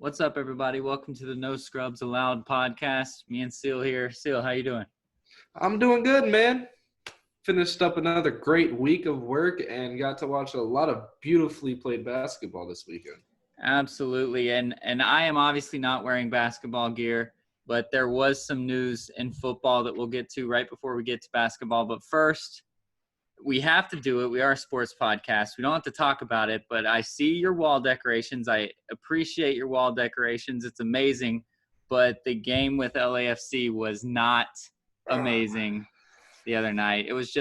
What's up, everybody? Welcome to the No Scrubs Allowed podcast. Me and Seal here. Seal, how you doing? I'm doing good, man. Finished up another great week of work and got to watch a lot of beautifully played basketball this weekend. Absolutely. And I am obviously not wearing basketball gear, but there was some news in football that we'll get to right before we get to basketball. But first, we have to do it. We are a sports podcast. We don't have to talk about it, but I see your wall decorations. I appreciate your wall decorations. It's amazing. But the game with LAFC was not amazing the other night. It was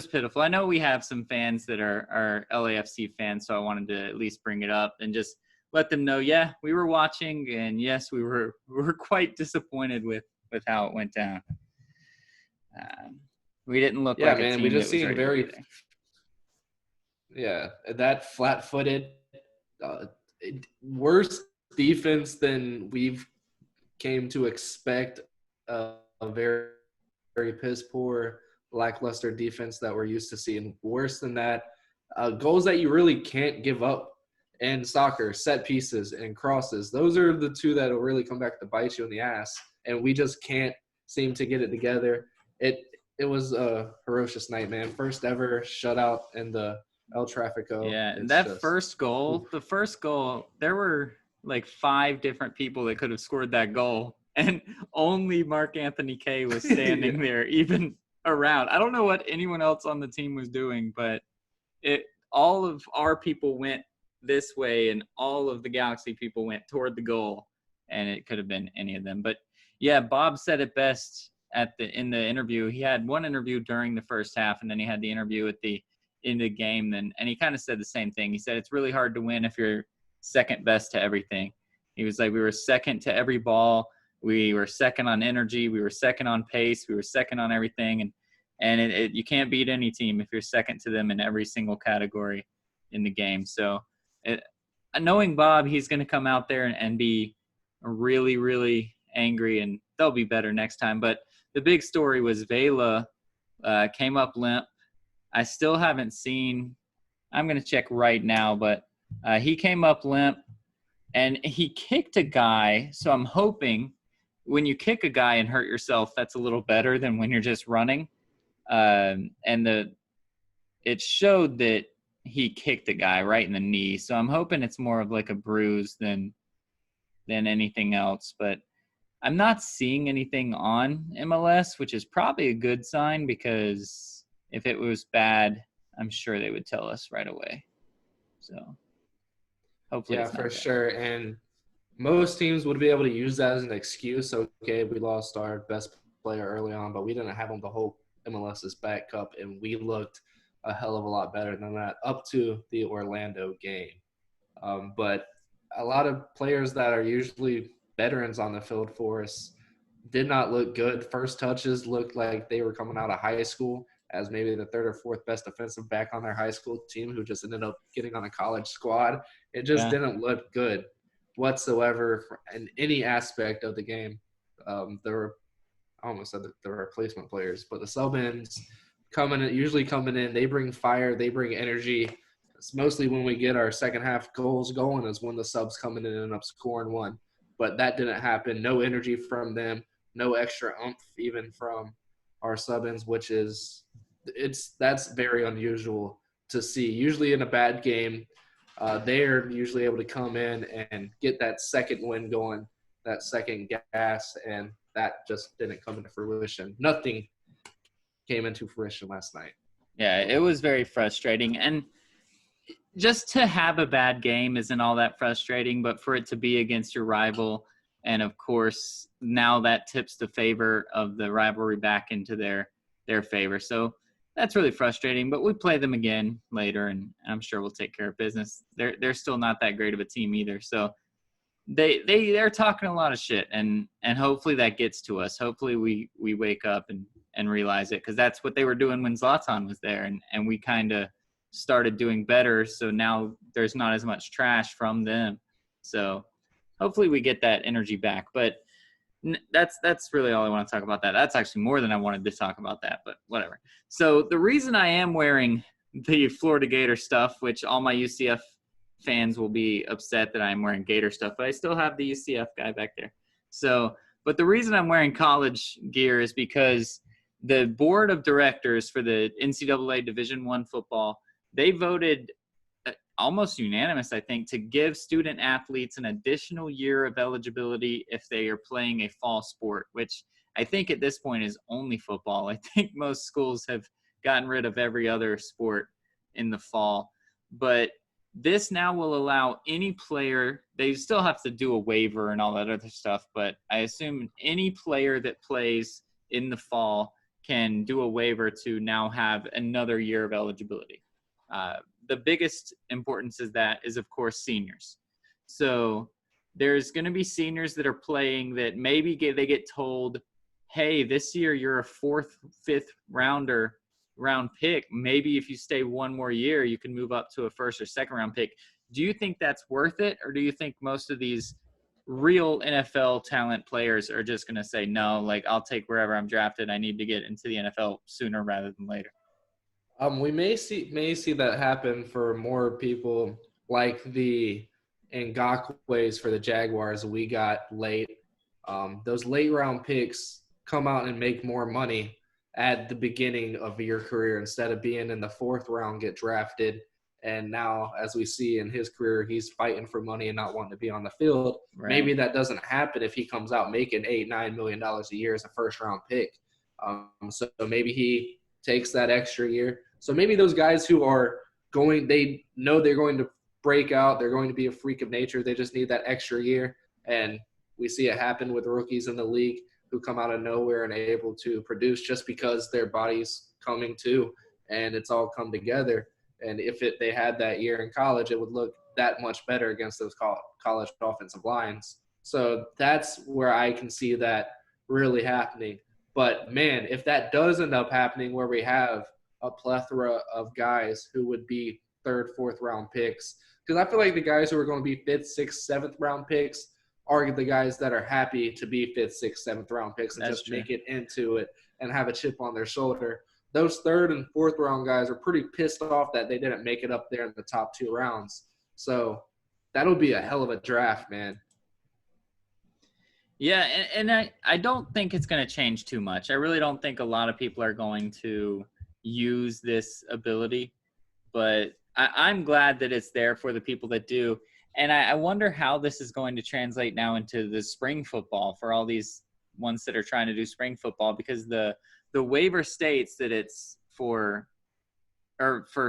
pitiful. I know we have some fans that are LAFC fans, so I wanted to at least bring it up and just let them know, yeah, we were watching, and yes, we were quite disappointed with how it went down. We didn't look like a team we just that was seen ready that flat-footed, worse defense than we've came to expect. A very, very piss poor, lackluster defense that we're used to seeing. Worse than that, goals that you really can't give up in soccer, set pieces and crosses. Those are the two that will really come back to bite you in the ass, and we just can't seem to get it together. It was a ferocious night, man. First ever shutout in the El Trafico. Yeah, and the first goal, there were like 5 different people that could have scored that goal, and only Mark Anthony Kaye was standing there, even around. I don't know what anyone else on the team was doing, but all of our people went this way, and all of the Galaxy people went toward the goal, and it could have been any of them. But yeah, Bob said it best in the interview. He had one interview during the first half, and then he had the interview at the end of the game. And he kind of said the same thing. He said it's really hard to win if you're second best to everything. He was like, we were second to every ball. We were second on energy. We were second on pace. We were second on everything. And you can't beat any team if you're second to them in every single category in the game. So knowing Bob, he's going to come out there and be really, really angry, and they'll be better next time. But the big story was Vela came up limp. I still haven't seen – I'm going to check right now, but he came up limp, and he kicked a guy. So I'm hoping when you kick a guy and hurt yourself, that's a little better than when you're just running. It showed that he kicked a guy right in the knee. So I'm hoping it's more of like a bruise than anything else. But I'm not seeing anything on MLS, which is probably a good sign, because if it was bad, I'm sure they would tell us right away. So hopefully it's not for bad. sure. And most teams would be able to use that as an excuse. Okay, we lost our best player early on, but we didn't have him the whole MLS's backup, and we looked a hell of a lot better than that up to the Orlando game. But a lot of players that are usually veterans on the field for us did not look good. First touches looked like they were coming out of high school as maybe the 3rd or 4th best defensive back on their high school team, who just ended up getting on a college squad. It just didn't look good whatsoever in any aspect of the game. I almost said that there were replacement players, but the sub-ins usually coming in, they bring fire, they bring energy. It's mostly when we get our second half goals going is when the subs come in and end up scoring one. But that didn't happen. No energy from them, no extra oomph even from our sub-ins, that's very unusual to see. Usually in a bad game, they're usually able to come in and get that second win going, that second gas, and that just didn't come into fruition. Nothing came into fruition last night. Yeah, it was very frustrating. And just to have a bad game isn't all that frustrating, but for it to be against your rival, and of course now that tips the favor of the rivalry back into their favor. So that's really frustrating, but we play them again later, and I'm sure we'll take care of business. They're still not that great of a team either. So they're talking a lot of shit, and hopefully that gets to us. Hopefully we wake up and realize it, because that's what they were doing when Zlatan was there, and we kind of started doing better. So now there's not as much trash from them. So hopefully we get that energy back. But that's really all I want to talk about that. That's actually more than I wanted to talk about that, but whatever. So the reason I am wearing the Florida Gator stuff, which all my UCF fans will be upset that I'm wearing Gator stuff, but I still have the UCF guy back there. So, but the reason I'm wearing college gear is because the board of directors for the NCAA Division I football, they voted almost unanimous, I think, to give student athletes an additional year of eligibility if they are playing a fall sport, which I think at this point is only football. I think most schools have gotten rid of every other sport in the fall. But this now will allow any player, they still have to do a waiver and all that other stuff, but I assume any player that plays in the fall can do a waiver to now have another year of eligibility. The biggest importance is that is, of course, seniors. So there's going to be seniors that are playing that maybe they get told, hey, this year you're a 4th, 5th round pick. Maybe if you stay one more year, you can move up to a 1st or 2nd round pick. Do you think that's worth it? Or do you think most of these real NFL talent players are just going to say, no, like I'll take wherever I'm drafted. I need to get into the NFL sooner rather than later? We may see that happen for more people, like the Ngakwe's for the Jaguars we got late. Those late round picks come out and make more money at the beginning of your career instead of being in the 4th round, get drafted. And now, as we see in his career, he's fighting for money and not wanting to be on the field. Right. Maybe that doesn't happen if he comes out making $8-9 million a year as a 1st round pick. So maybe he takes that extra year. So maybe those guys who are they know they're going to break out, they're going to be a freak of nature, they just need that extra year. And we see it happen with rookies in the league who come out of nowhere and are able to produce just because their body's coming to, and it's all come together. And if they had that year in college, it would look that much better against those college offensive lines. So that's where I can see that really happening. But, man, if that does end up happening where we have a plethora of guys who would be 3rd, 4th round picks, because I feel like the guys who are going to be 5th, 6th, 7th round picks are the guys that are happy to be 5th, 6th, 7th round picks and That's just true. make it into it and have a chip on their shoulder. Those 3rd and 4th round guys are pretty pissed off that they didn't make it up there in the top 2 rounds. So that'll be a hell of a draft, man. Yeah, and I don't think it's going to change too much. I really don't think a lot of people are going to use this ability, but I'm glad that it's there for the people that do. And I wonder how this is going to translate now into the spring football for all these ones that are trying to do spring football, because the waiver states that it's for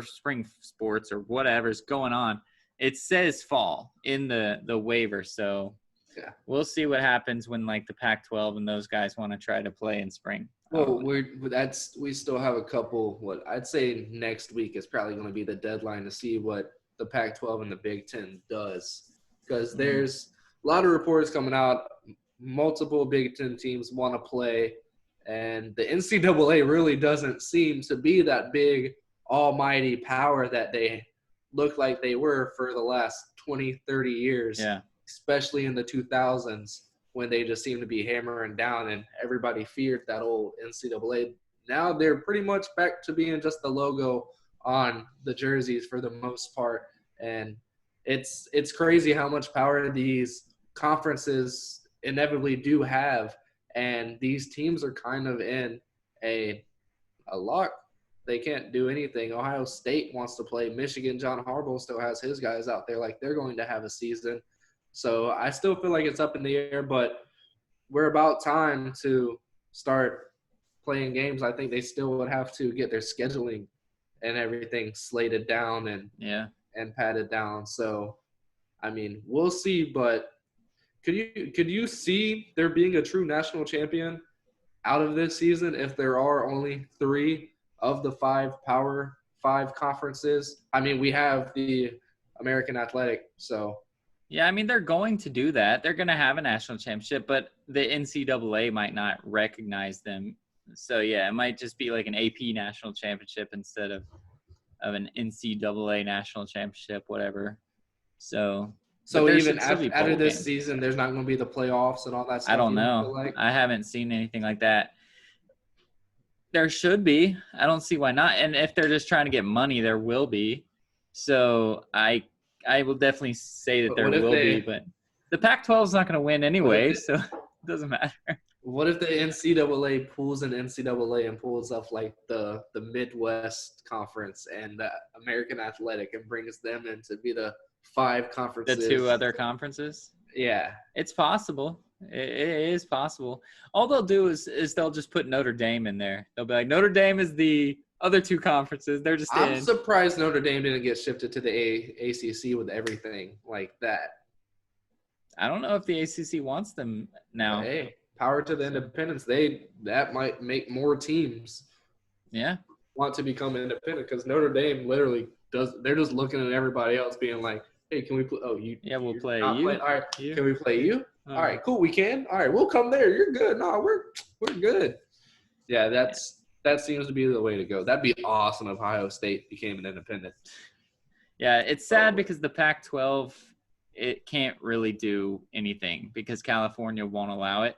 spring sports or whatever's going on. It says fall in the waiver. So Yeah. We'll see what happens when like the Pac-12 and those guys want to try to play in spring. Well, we still have a couple. What I'd say next week is probably going to be the deadline to see what the Pac-12 and the Big Ten does, because there's a lot of reports coming out. Multiple Big Ten teams want to play, and the NCAA really doesn't seem to be that big almighty power that they look like they were for the last 20, 30 years. Yeah. Especially in the 2000s when they just seemed to be hammering down and everybody feared that old NCAA. Now they're pretty much back to being just the logo on the jerseys for the most part. And it's crazy how much power these conferences inevitably do have. And these teams are kind of in a lock. They can't do anything. Ohio State wants to play. Michigan, John Harbaugh still has his guys out there like they're going to have a season. So I still feel like it's up in the air, but we're about time to start playing games. I think they still would have to get their scheduling and everything slated down and padded down. So, I mean, we'll see. But could you see there being a true national champion out of this season if there are only 3 of the 5 Power 5 conferences? I mean, we have the American Athletic, so. Yeah, I mean, they're going to do that. They're going to have a national championship, but the NCAA might not recognize them. So, yeah, it might just be like an AP national championship instead of an NCAA national championship, whatever. So even after this season, there's not going to be the playoffs and all that stuff? I don't know. I haven't seen anything like that. There should be. I don't see why not. And if they're just trying to get money, there will be. So I I will definitely say that But there what if will be, but the Pac-12 is not going to win anyway, so it doesn't matter. What if the NCAA pulls an NCAA and pulls up like the Midwest Conference and the American Athletic and brings them in to be the 5 The conferences? 2 other conferences. Yeah. It's possible. It is possible. All they'll do is they'll just put Notre Dame in there. They'll be like, Notre Dame is the other 2 conferences. They're just I'm in. surprised Notre Dame didn't get shifted to the ACC with everything like that. I don't know if the ACC wants them now. But hey, power to the independents. That might make more teams Yeah. want to become independent because Notre Dame literally does. They're just looking at everybody else, being like, "Hey, can we play? Oh, you? Yeah, we'll you're play not you. playing? All right, You. can we play you? Oh. All right, cool. We can. All right, we'll come there. You're good. No, we're good. Yeah, that seems to be the way to go. That'd be awesome if Ohio State became an independent. Yeah, it's sad because the Pac-12, it can't really do anything because California won't allow it.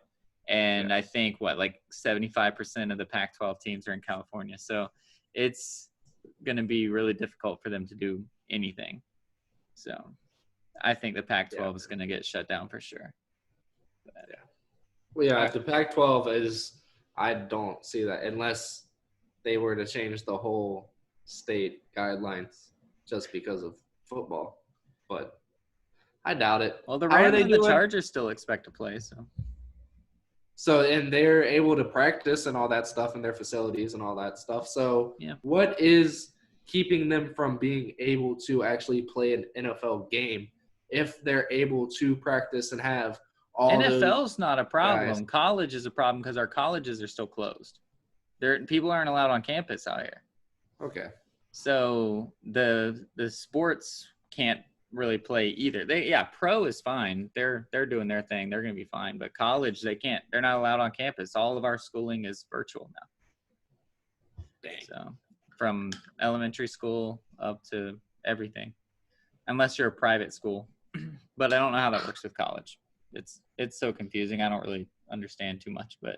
And I think, like 75% of the Pac-12 teams are in California. So it's going to be really difficult for them to do anything. So I think the Pac-12 is going to get shut down for sure. Well, yeah, if the Pac-12 is – I don't see that unless they were to change the whole state guidelines just because of football. But I doubt it. Well, the How are Rams they and the doing? Chargers still expect to play, so. So, and they're able to practice and all that stuff in their facilities and all that stuff. So, Yeah. What is keeping them from being able to actually play an NFL game if they're able to practice and have all NFL's not a problem. guys. College is a problem because our colleges are still closed. People aren't allowed on campus out here. Okay. So the sports can't really play either. Pro is fine. They're doing their thing. They're going to be fine. But college, they can't. They're not allowed on campus. All of our schooling is virtual now. Dang. So from elementary school up to everything, unless you're a private school. But I don't know how that works with college. It's so confusing. I don't really understand too much. But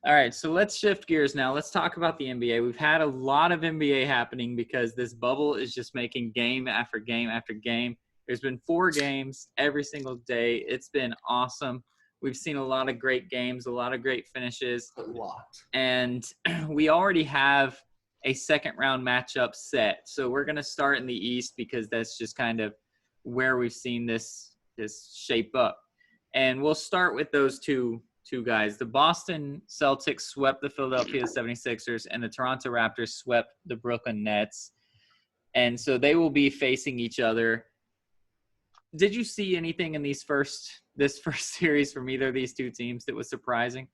all right, so let's shift gears now. Let's talk about the NBA. We've had a lot of NBA happening because this bubble is just making game after game after game. There's been 4 games every single day. It's been awesome. We've seen a lot of great games, a lot of great finishes. A lot. And we already have a second-round matchup set. So we're going to start in the East because that's just kind of where we've seen this shape up. And we'll start with those two guys. The Boston Celtics swept the Philadelphia 76ers, and the Toronto Raptors swept the Brooklyn Nets. And so they will be facing each other. Did you see anything in this first series from either of these 2 teams that was surprising?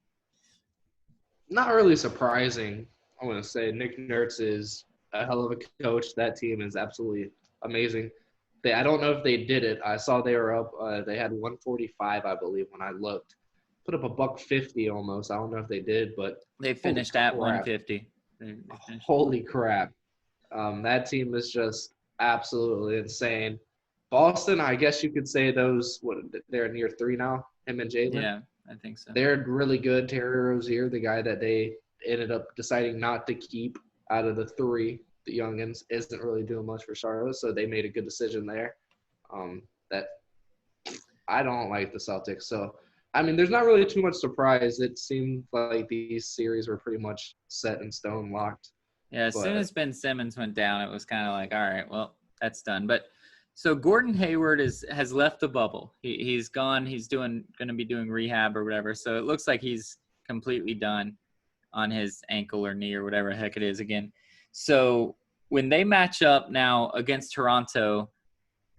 Not really surprising. I want to say Nick Nurse is a hell of a coach. That team is absolutely amazing. I don't know if they did it. I saw they were up. They had 145, I believe, when I looked. Put up a $150 almost. I don't know if they did, but they finished at 150. Holy crap! That team is just absolutely insane. Boston, I guess you could say they're near 3 now. Him and Jalen. Yeah, I think so. They're really good. Terry Rozier, the guy that they ended up deciding not to keep out of the 3, the youngins, isn't really doing much for Charlotte, so they made a good decision there. That I don't like the Celtics, so I mean, there's not really too much surprise. It seemed like these series were pretty much set in stone, locked. Yeah, as soon as Ben Simmons went down, it was kind of like, all right, well, that's done. But so Gordon Hayward has left the bubble. He's gone. He's going to be doing rehab or whatever. So it looks like he's completely done on his ankle or knee or whatever the heck it is again. So when they match up now against Toronto,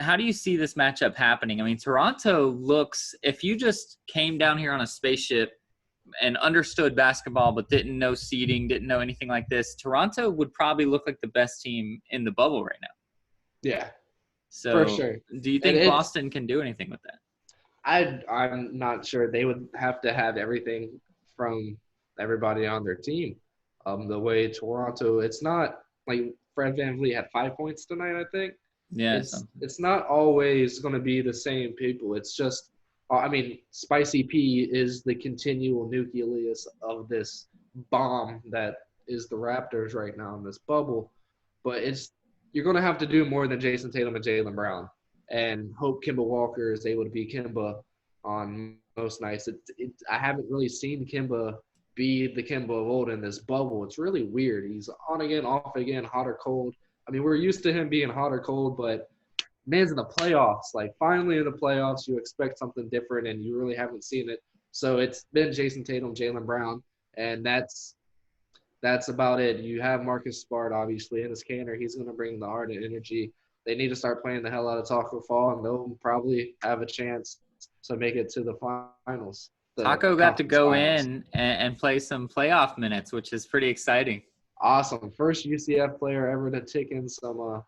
how do you see this matchup happening? I mean, Toronto looks – if you just came down here on a spaceship and understood basketball but didn't know seeding, didn't know anything like this, Toronto would probably look like the best team in the bubble right now. Yeah, so for sure. Do you think Boston can do anything with that? I'm not sure. They would have to have everything from everybody on their team. The way Toronto – it's not like Fred VanVleet had 5 points tonight, I think. Yeah, it's not always going to be the same people. It's just, I mean, Spicy P is the continual nucleus of this bomb that is the Raptors right now in this bubble. But you're going to have to do more than Jason Tatum and Jaylen Brown and hope Kemba Walker is able to be Kemba on most nights. I haven't really seen Kemba be the Kemba of old in this bubble. It's really weird. He's on again, off again, hot or cold. I mean, we're used to him being hot or cold, but man's in the playoffs. Like, finally in the playoffs, you expect something different, and you really haven't seen it. So it's been Jason Tatum, Jaylen Brown, and that's about it. You have Marcus Smart, obviously, in his canner. He's going to bring the heart and energy. They need to start playing the hell out of Taco Fall, and they'll probably have a chance to make it to the finals. Taco got to go in and play some playoff minutes, which is pretty exciting. Awesome. First UCF player ever to tick in some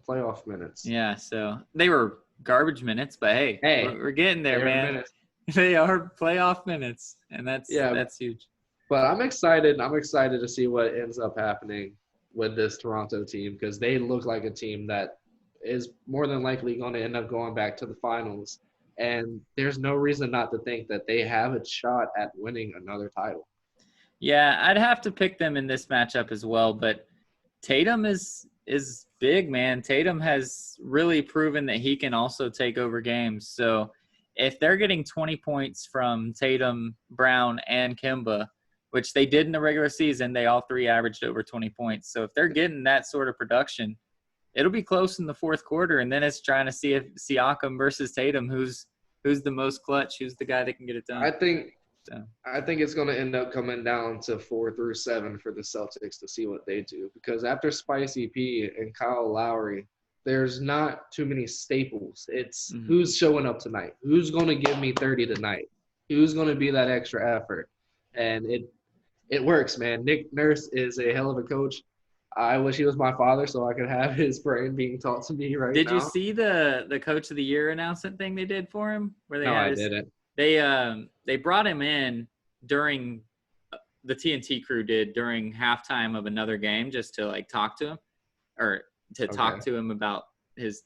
playoff minutes. Yeah, so they were garbage minutes, but hey, we're getting there, man. Minutes. They are playoff minutes, and that's huge. But I'm excited. I'm excited to see what ends up happening with this Toronto team because they look like a team that is more than likely going to end up going back to the finals. And there's no reason not to think that they have a shot at winning another title. Yeah, I'd have to pick them in this matchup as well, but Tatum is big, man. Tatum has really proven that he can also take over games. So if they're getting 20 points from Tatum, Brown, and Kemba, which they did in the regular season, they all three averaged over 20 points. So if they're getting that sort of production, it'll be close in the fourth quarter, and then it's trying to see if Siakam versus Tatum, who's the most clutch, who's the guy that can get it done. I think it's going to end up coming down to 4 through 7 for the Celtics to see what they do because after Spicy P and Kyle Lowry, there's not too many staples. It's who's showing up tonight, who's going to give me 30 tonight, who's going to be that extra effort, and it works, man. Nick Nurse is a hell of a coach. I wish he was my father so I could have his brain being taught to me right now. Did you see the Coach of the Year announcement thing they did for him? Where they I didn't. They brought him in during the TNT crew did during halftime of another game just to like talk to him or to talk to him about his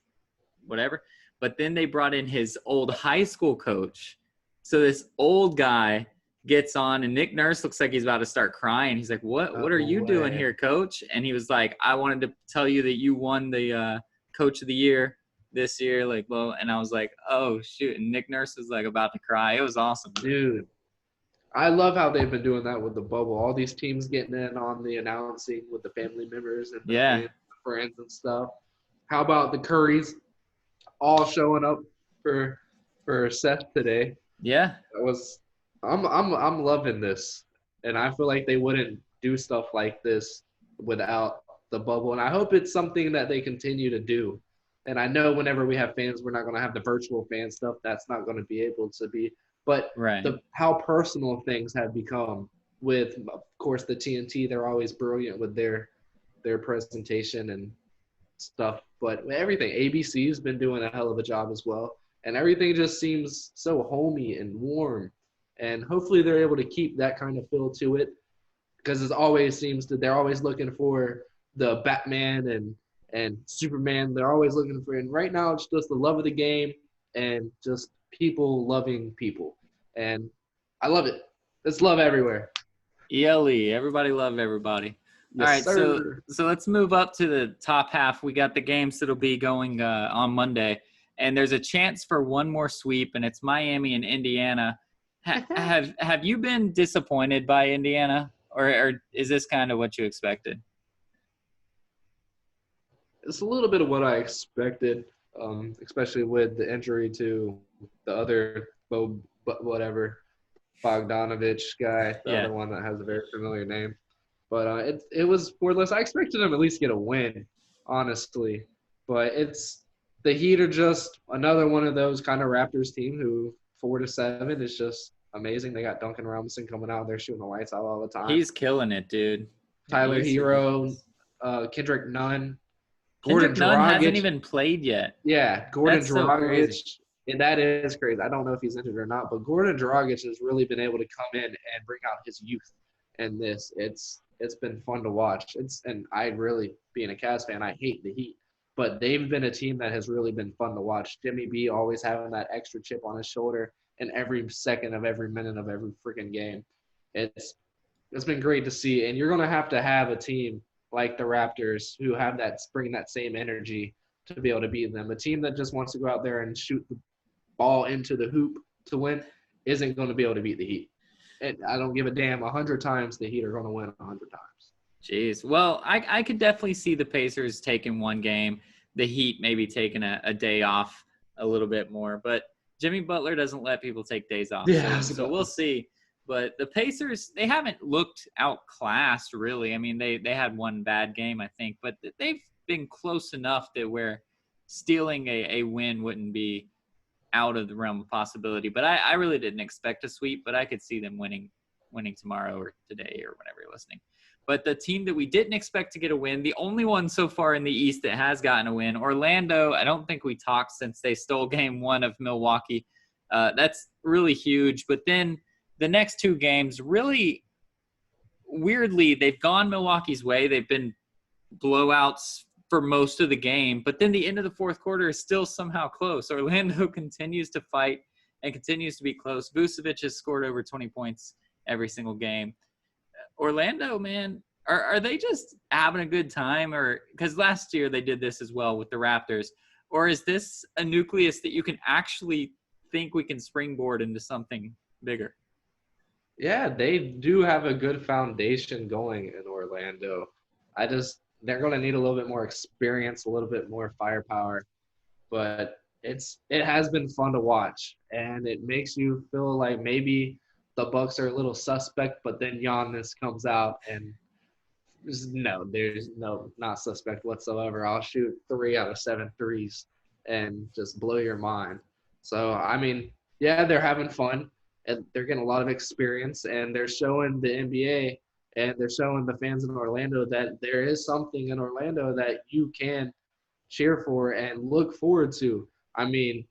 whatever. But then they brought in his old high school coach. So this old guy gets on and Nick Nurse looks like he's about to start crying. He's like, what are you doing here, coach? And he was like, I wanted to tell you that you won the Coach of the Year this year. Like, well, and I was like, oh shoot. And Nick Nurse was like about to cry. It was awesome. Dude, I love how they've been doing that with the bubble. All these teams getting in on the announcing with the family members and the friends and stuff. How about the Currys all showing up for Seth today? Yeah. I'm loving this, and I feel like they wouldn't do stuff like this without the bubble, and I hope it's something that they continue to do. And I know whenever we have fans, we're not going to have the virtual fan stuff. That's not going to be able to be. But how personal things have become with, of course, the TNT. They're always brilliant with their presentation and stuff. But everything, ABC's been doing a hell of a job as well, and everything just seems so homey and warm. And hopefully they're able to keep that kind of feel to it because it always seems that they're always looking for the Batman and Superman. They're always looking for – and right now it's just the love of the game and just people loving people. And I love it. It's love everywhere. ELE. Everybody love everybody. Yes, all right, sir. So let's move up to the top half. We got the games that'll be going on Monday. And there's a chance for one more sweep, and it's Miami and Indiana. Have you been disappointed by Indiana, or is this kind of what you expected? It's a little bit of what I expected, especially with the injury to the other Bogdanovich guy, the other one that has a very familiar name. But it was more or less – I expected them at least get a win, honestly. But the Heat are just another one of those kind of Raptors team who – 4-7 is just amazing. They got Duncan Robinson coming out there shooting the lights out all the time. He's killing it, dude. Tyler Hero, Kendrick Nunn, Gordon Dragic hasn't even played yet. Yeah, Gordon Dragic. And that is crazy. I don't know if he's injured or not, but Gordon Dragic has really been able to come in and bring out his youth in this. It's been fun to watch. And I really, being a Cavs fan, I hate the Heat. But they've been a team that has really been fun to watch. Jimmy B always having that extra chip on his shoulder in every second of every minute of every freaking game. It's been great to see. And you're going to have a team like the Raptors, who have that bring that same energy to be able to beat them. A team that just wants to go out there and shoot the ball into the hoop to win isn't going to be able to beat the Heat. And I don't give a damn. 100 times the Heat are going to win 100 times. Jeez. Well, I could definitely see the Pacers taking one game, the Heat maybe taking a day off a little bit more. But Jimmy Butler doesn't let people take days off. Yeah, So we'll see. But the Pacers, they haven't looked outclassed, really. I mean, they had one bad game, I think. But they've been close enough that where stealing a win wouldn't be out of the realm of possibility. But I really didn't expect a sweep, but I could see them winning tomorrow or today or whenever you're listening. But the team that we didn't expect to get a win, the only one so far in the East that has gotten a win, Orlando, I don't think we talked since they stole game one of Milwaukee. That's really huge. But then the next two games, really weirdly, they've gone Milwaukee's way. They've been blowouts for most of the game. But then the end of the fourth quarter is still somehow close. Orlando continues to fight and continues to be close. Vucevic has scored over 20 points every single game. Orlando, man, are they just having a good time? Or because last year they did this as well with the Raptors, or is this a nucleus that you can actually think we can springboard into something bigger? Yeah, they do have a good foundation going in Orlando. They're going to need a little bit more experience, a little bit more firepower, but it has been fun to watch, and it makes you feel like maybe the Bucks are a little suspect, but then Giannis comes out and there's not suspect whatsoever. I'll shoot 3 out of 7 threes and just blow your mind. So, I mean, yeah, they're having fun and they're getting a lot of experience, and they're showing the NBA and they're showing the fans in Orlando that there is something in Orlando that you can cheer for and look forward to. I mean,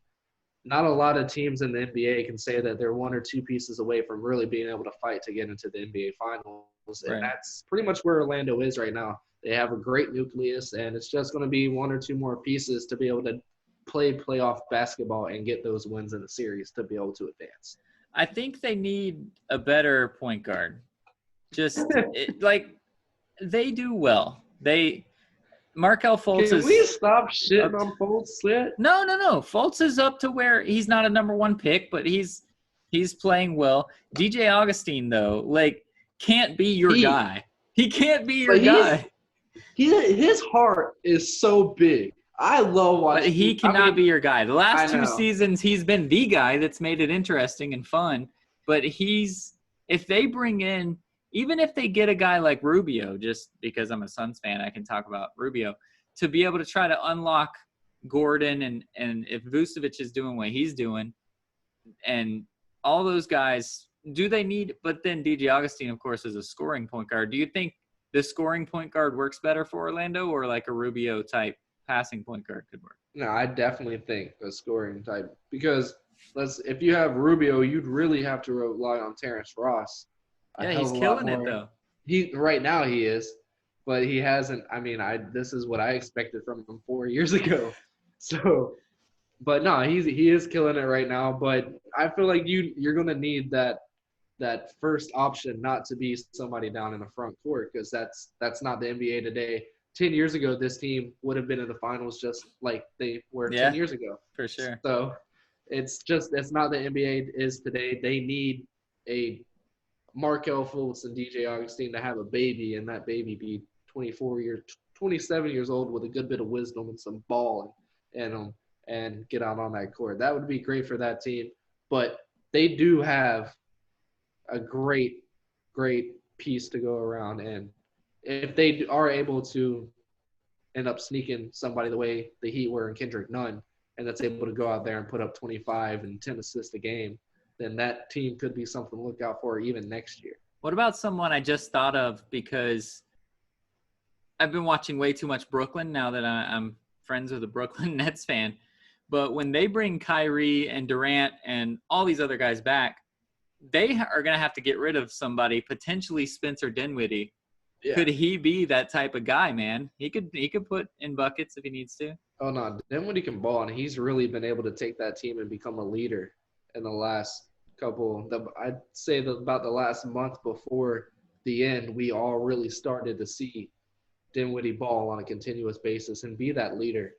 not a lot of teams in the NBA can say that they're one or two pieces away from really being able to fight to get into the NBA Finals. Right. And that's pretty much where Orlando is right now. They have a great nucleus, and it's just going to be one or two more pieces to be able to play playoff basketball and get those wins in the series to be able to advance. I think they need a better point guard. They do well. Markelle Fultz Can we stop shitting on Fultz yet? No. Fultz is up to where he's not a number one pick, but he's playing well. DJ Augustine, though, can't be your guy. He can't be your guy. His heart is so big. I love watching. But he cannot be your guy. The last 2 seasons, he's been the guy that's made it interesting and fun. But if they bring in, even if they get a guy like Rubio, just because I'm a Suns fan, I can talk about Rubio, to be able to try to unlock Gordon and if Vucevic is doing what he's doing and all those guys, do they need – but then DJ Augustine, of course, is a scoring point guard. Do you think the scoring point guard works better for Orlando or like a Rubio-type passing point guard could work? No, I definitely think a scoring type because if you have Rubio, you'd really have to rely on Terrence Ross. Yeah, he's killing it though. Right now he is, but he hasn't. I mean, this is what I expected from him 4 years ago. So, but no, he is killing it right now. But I feel like you're gonna need that first option not to be somebody down in the front court because that's not the NBA today. 10 years ago, this team would have been in the finals just like they were 10 years ago. For sure. So it's not the NBA is today. They need a Markelle Fultz and DJ Augustine to have a baby, and that baby be 27 years old with a good bit of wisdom and some ball in them and get out on that court. That would be great for that team. But they do have a great, great piece to go around. And if they are able to end up sneaking somebody the way the Heat were in Kendrick Nunn, and that's able to go out there and put up 25 and 10 assists a game, then that team could be something to look out for even next year. What about someone I just thought of because I've been watching way too much Brooklyn now that I'm friends with a Brooklyn Nets fan. But when they bring Kyrie and Durant and all these other guys back, they are going to have to get rid of somebody, potentially Spencer Dinwiddie. Yeah. Could he be that type of guy, man? He could put in buckets if he needs to. Oh, no. Dinwiddie can ball, and he's really been able to take that team and become a leader in the last I'd say about the last month before the end, we all really started to see Dinwiddie ball on a continuous basis and be that leader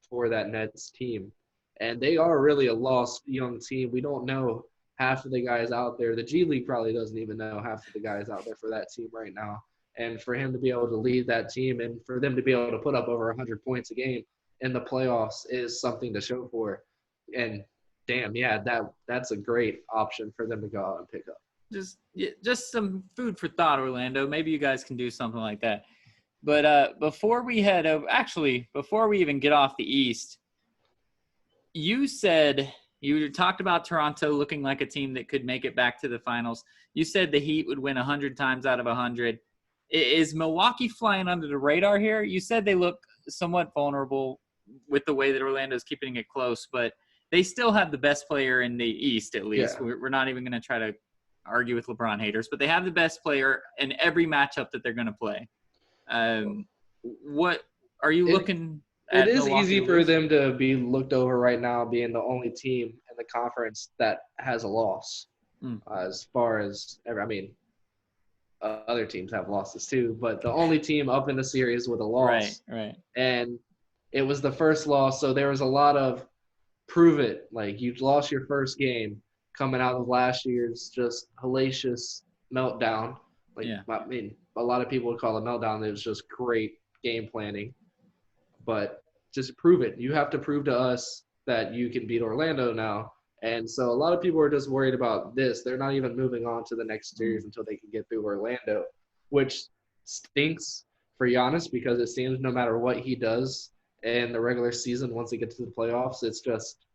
for that Nets team. And they are really a lost young team. We don't know half of the guys out there. The G League probably doesn't even know half of the guys out there for that team right now. And for him to be able to lead that team and for them to be able to put up over 100 points a game in the playoffs is something to show for. And damn, yeah, that's a great option for them to go out and pick up. Just some food for thought, Orlando. Maybe you guys can do something like that. But before we head over, actually, before we even get off the East, you talked about Toronto looking like a team that could make it back to the finals. You said the Heat would win 100 times out of 100. Is Milwaukee flying under the radar here? You said they look somewhat vulnerable with the way that Orlando's keeping it close, but they still have the best player in the East, at least. Yeah. We're not even going to try to argue with LeBron haters, but they have the best player in every matchup that they're going to play. What are you looking at? It is easy for them to be looked over right now, being the only team in the conference that has a loss. As far as, other teams have losses too, but the only team up in the series with a loss. Right. And it was the first loss, so there was a lot of prove it. Like, you lost your first game coming out of last year's just hellacious meltdown. A lot of people would call it meltdown. It was just great game planning. But just prove it. You have to prove to us that you can beat Orlando now. And so a lot of people are just worried about this. They're not even moving on to the next series until they can get through Orlando, which stinks for Giannis because it seems no matter what he does in the regular season, once he gets to the playoffs, it's just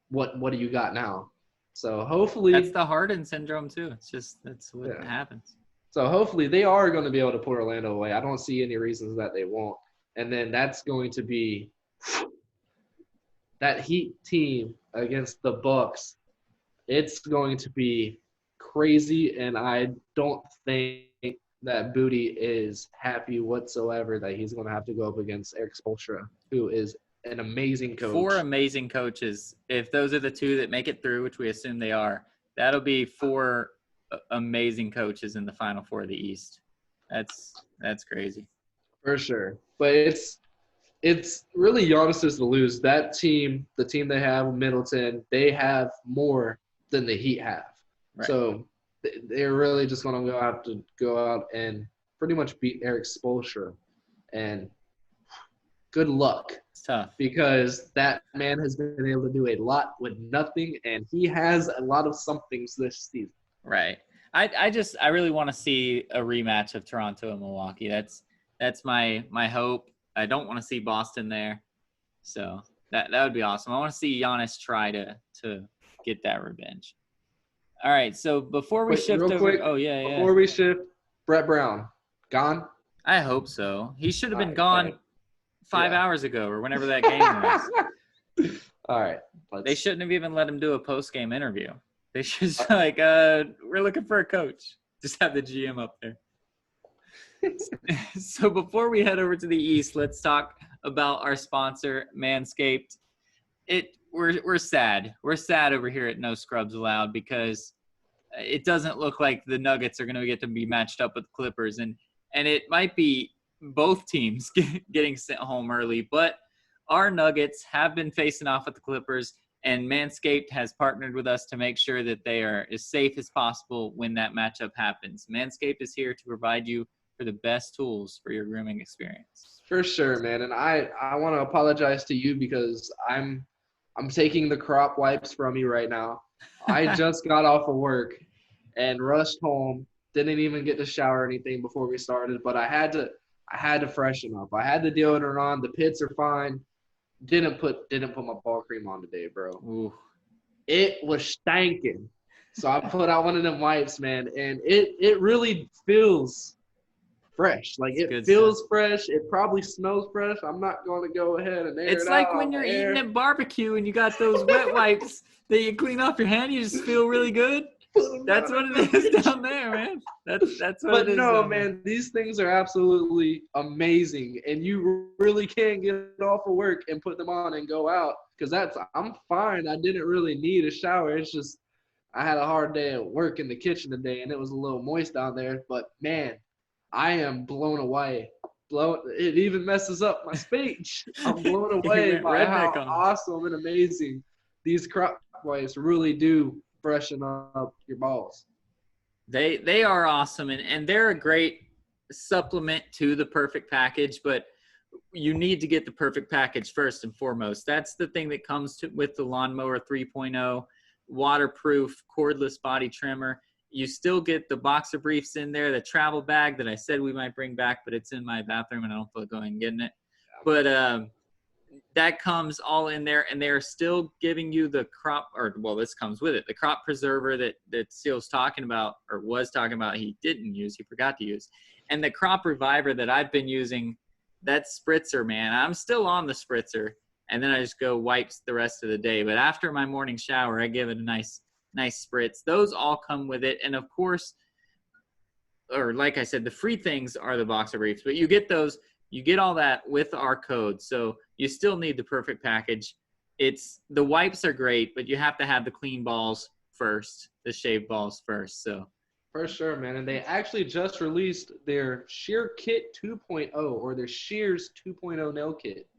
what do you got now? So hopefully – that's the Harden syndrome too. It's just that's what happens. So hopefully they are going to be able to put Orlando away. I don't see any reasons that they won't. And then that's going to be that Heat team against the Bucks. It's going to be crazy, and I don't think that Booty is happy whatsoever that he's going to have to go up against Eric Spoelstra, who is an amazing coach. 4 amazing coaches. If those are the 2 that make it through, which we assume they are, that'll be 4 amazing coaches in the Final Four of the East. That's crazy. For sure. But it's really Giannis's to lose. That team, the team they have, Middleton, they have more than the Heat have. Right. So they're really just going to have to go out and pretty much beat Eric Spoelstra. And good luck. It's tough. Because that man has been able to do a lot with nothing, and he has a lot of somethings this season. Right. I really want to see a rematch of Toronto and Milwaukee. That's my hope. I don't want to see Boston there. So that would be awesome. I want to see Giannis try to get that revenge. All right, so before we shift over – Before we shift, Brett Brown, gone? I hope so. He should have been gone 5 hours ago or whenever that game was. All right. They shouldn't have even let him do a post-game interview. They should just we're looking for a coach. Just have the GM up there. So before we head over to the East, let's talk about our sponsor, Manscaped. We're sad. We're sad over here at No Scrubs Allowed because it doesn't look like the Nuggets are going to get to be matched up with the Clippers, and it might be both teams getting sent home early. But our Nuggets have been facing off with the Clippers, and Manscaped has partnered with us to make sure that they are as safe as possible when that matchup happens. Manscaped is here to provide you for the best tools for your grooming experience. For sure, man. And I want to apologize to you because I'm taking the crop wipes from you right now. I just got off of work and rushed home. Didn't even get to shower or anything before we started, but I had to freshen up. I had the deodorant on. The pits are fine. Didn't put my ball cream on today, bro. Ooh. It was stanking. So I put out one of them wipes, man, and it really feels fresh. Like, it feels fresh. It probably smells fresh. I'm not going to go ahead and air it out. It's like when you're eating at barbecue and you got those wet wipes that you clean off your hand. You just feel really good. That's what it is down there, man. That's what it is. But no, man, these things are absolutely amazing, and you really can't get off of work and put them on and go out because I'm fine. I didn't really need a shower. It's just I had a hard day at work in the kitchen today, and it was a little moist down there. But man, I am blown away It even messes up my speech. I'm blown You away went by how redneck on 'em. awesome and amazing these crop wipes really do freshen up your balls. They are awesome, and they're a great supplement to the perfect package, but you need to get the perfect package first and foremost. That's the thing that comes with the Lawnmower 3.0 waterproof cordless body trimmer. You still get the boxer briefs in there, the travel bag that I said we might bring back, but it's in my bathroom and I don't feel like going and getting it. But that comes all in there, and they're still giving you the this comes with it, the crop preserver that Steele's talking about, or was talking about, he didn't use, he forgot to use. And the crop reviver that I've been using, that spritzer, man, I'm still on the spritzer, and then I just go wipes the rest of the day. But after my morning shower, I give it a nice spritz. Those all come with it. And of course, or like I said, the free things are the boxer briefs, but you get those, you get all that with our code. So you still need the perfect package. The wipes are great, but you have to have the clean balls first, the shaved balls first. So for sure, man. And they actually just released their Shear Kit 2.0, or their Shears 2.0 nail kit.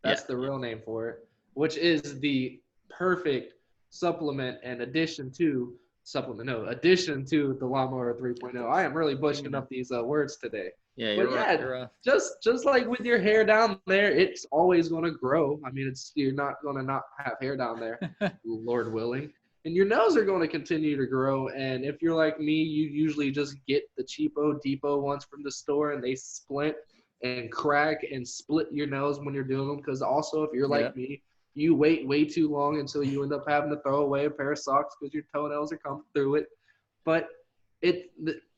That's the real name for it, which is the perfect supplement and addition to the Lawnmower 3.0. I am really butchering up these words today. Yeah, you're just like with your hair down there, it's always going to grow. I mean, you're not going to not have hair down there, Lord willing. And your nails are going to continue to grow. And if you're like me, you usually just get the cheapo depot ones from the store, and they splint and crack and split your nails when you're doing them. Because also, if you're like me, you wait way too long until you end up having to throw away a pair of socks because your toenails are coming through it. But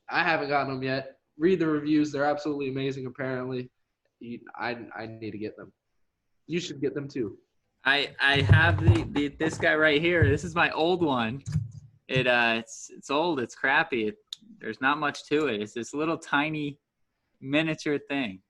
I haven't gotten them yet. Read the reviews. They're absolutely amazing, apparently. I need to get them. You should get them too. I have this guy right here. This is my old one. It's old. It's crappy. There's not much to it. It's this little tiny miniature thing.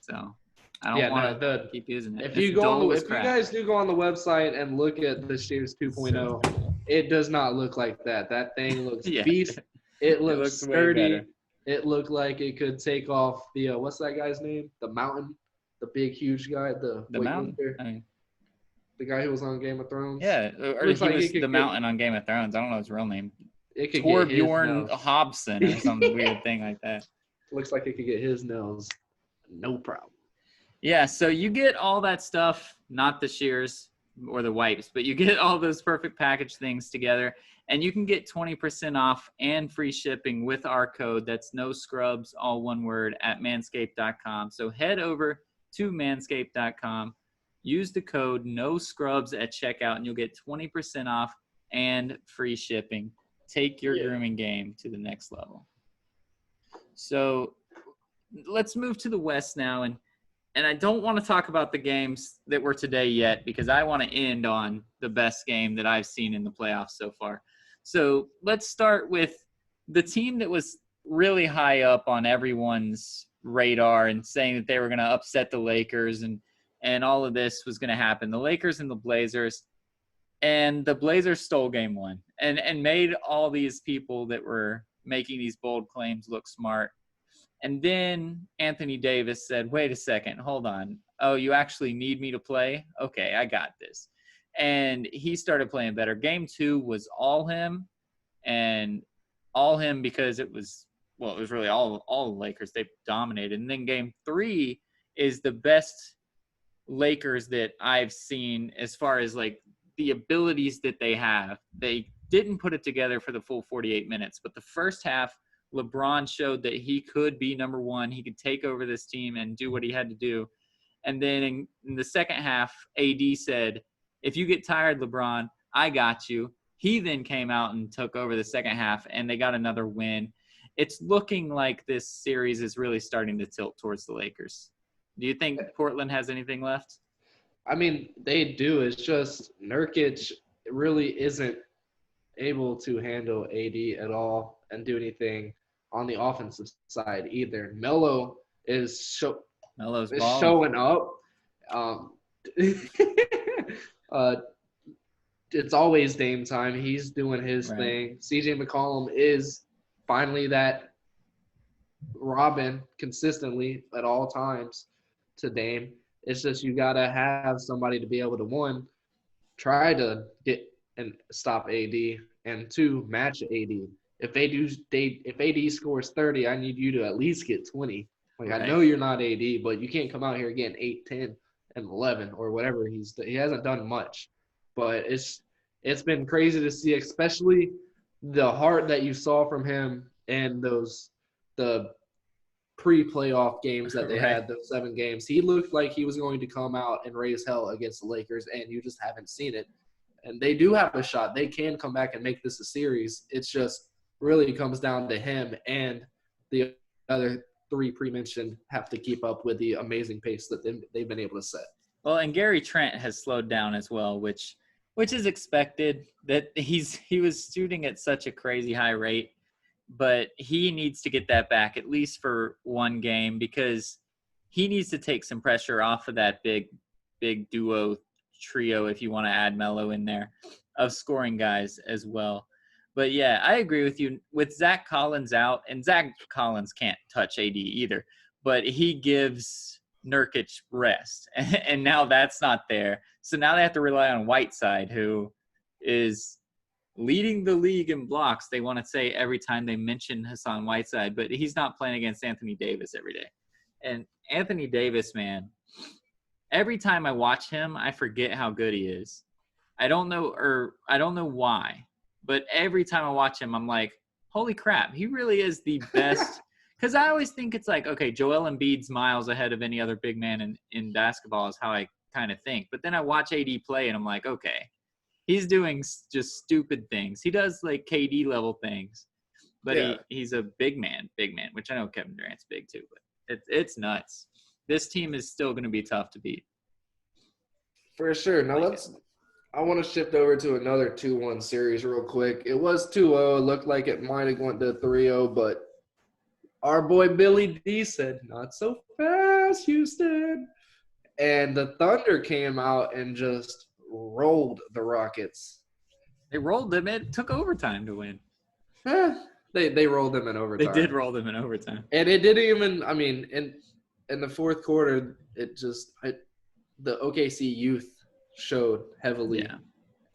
So I don't want to keep using it. If you guys do go on the website and look at the Shears 2.0, it does not look like that. That thing looks beast. It looks sturdy. It looked like it could take off the what's that guy's name? The Mountain, the big huge guy, the Mountain. The guy who was on Game of Thrones. Yeah, or he was the Mountain on Game of Thrones. I don't know his real name. Torbjorn Hobson or some weird thing like that. Looks like it could get his nose. No problem. Yeah, so you get all that stuff, not the shears or the wipes, but you get all those perfect package things together, and you can get 20% off and free shipping with our code. That's no scrubs, all one word, at manscaped.com. So head over to manscaped.com. Use the code no scrubs at checkout, and you'll get 20% off and free shipping. Take your grooming game to the next level. So let's move to the West now, and I don't want to talk about the games that were today yet, because I want to end on the best game that I've seen in the playoffs so far. So let's start with the team that was really high up on everyone's radar and saying that they were going to upset the Lakers and all of this was going to happen. The Lakers and the Blazers. And the Blazers stole game one and made all these people that were making these bold claims look smart. And then Anthony Davis said, wait a second, hold on. Oh, you actually need me to play? Okay, I got this. And he started playing better. Game two was all him, and all him because it was really all the Lakers. They dominated. And then game three is the best Lakers that I've seen as far as like the abilities that they have. They didn't put it together for the full 48 minutes, but the first half, LeBron showed that he could be number one. He could take over this team and do what he had to do. And then in the second half, AD said, if you get tired, LeBron, I got you. He then came out and took over the second half, and they got another win. It's looking like this series is really starting to tilt towards the Lakers. Do you think Portland has anything left? I mean, they do. It's just Nurkic really isn't able to handle AD at all and do anything on the offensive side either. Melo is showing up. It's always Dame time. He's doing his thing. CJ McCollum is finally that Robin consistently at all times to Dame. It's just you gotta have somebody to be able to, one, try to get and stop AD, and two, match AD. If AD scores 30, I need you to at least get 20. Like, I Right. know you're not AD, but you can't come out here getting 8, 10, and 11 or whatever he hasn't done much. But it's been crazy to see, especially the heart that you saw from him in the pre-playoff games that they Right. had, those 7 games. He looked like he was going to come out and raise hell against the Lakers, and you just haven't seen it. And they do have a shot. They can come back and make this a series. It's just really comes down to him, and the other 3 pre-mentioned have to keep up with the amazing pace that they've been able to set. Well, and Gary Trent has slowed down as well, which is expected. That he was shooting at such a crazy high rate, but he needs to get that back at least for one game, because he needs to take some pressure off of that big duo trio, if you want to add Melo in there, of scoring guys as well. But yeah, I agree with you. With Zach Collins out, and Zach Collins can't touch AD either, but he gives Nurkic rest, and now that's not there. So now they have to rely on Whiteside, who is leading the league in blocks. They want to say every time they mention Hassan Whiteside, but he's not playing against Anthony Davis every day. And Anthony Davis, man, every time I watch him, I forget how good he is. I don't know why, but every time I watch him, I'm like, holy crap, he really is the best. Because I always think it's like, okay, Joel Embiid's miles ahead of any other big man in basketball is how I kind of think. But then I watch AD play, and I'm like, okay, he's doing just stupid things. He does like KD level things, but Yeah. he's a big man, which I know Kevin Durant's big too, but it's nuts. This team is still going to be tough to beat. For sure. Now I want to shift over to another 2-1 series real quick. It was 2-0. It looked like it might have went to 3-0, but our boy Billy D said, not so fast, Houston. And the Thunder came out and just rolled the Rockets. They rolled them. It took overtime to win. They rolled them in overtime. They did roll them in overtime. And it didn't even, I mean, in the fourth quarter, the OKC youth showed heavily. Yeah.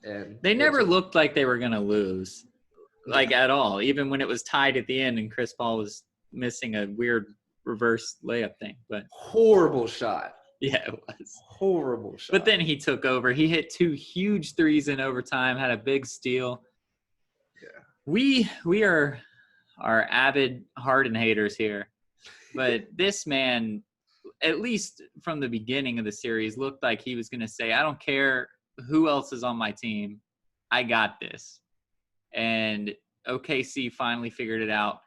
And they never looked like they were going to lose, like at all, even when it was tied at the end and Chris Paul was missing a weird reverse layup thing. But horrible shot. Yeah, it was. Horrible shot. But then he took over. He hit 2 huge threes in overtime, had a big steal. Yeah. We are avid Harden haters here. But this man, at least from the beginning of the series, looked like he was going to say, I don't care who else is on my team. I got this. And OKC finally figured it out.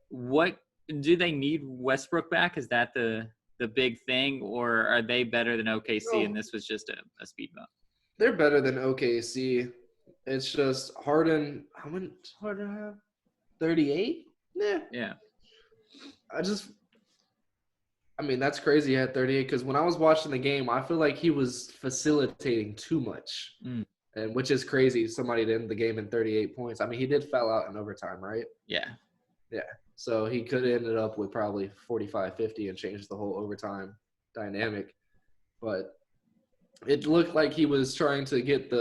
What do they need Westbrook back? Is that the big thing, or are they better than OKC and this was just a speed bump? They're better than OKC. It's just Harden. How many Harden have? 38? Yeah. I mean, that's crazy. He had 38 because when I was watching the game, I feel like he was facilitating too much, and which is crazy. Somebody to end the game in 38 points. I mean, he did foul out in overtime, right? Yeah. Yeah. So he could have ended up with probably 45, 50 and changed the whole overtime dynamic. But it looked like he was trying to get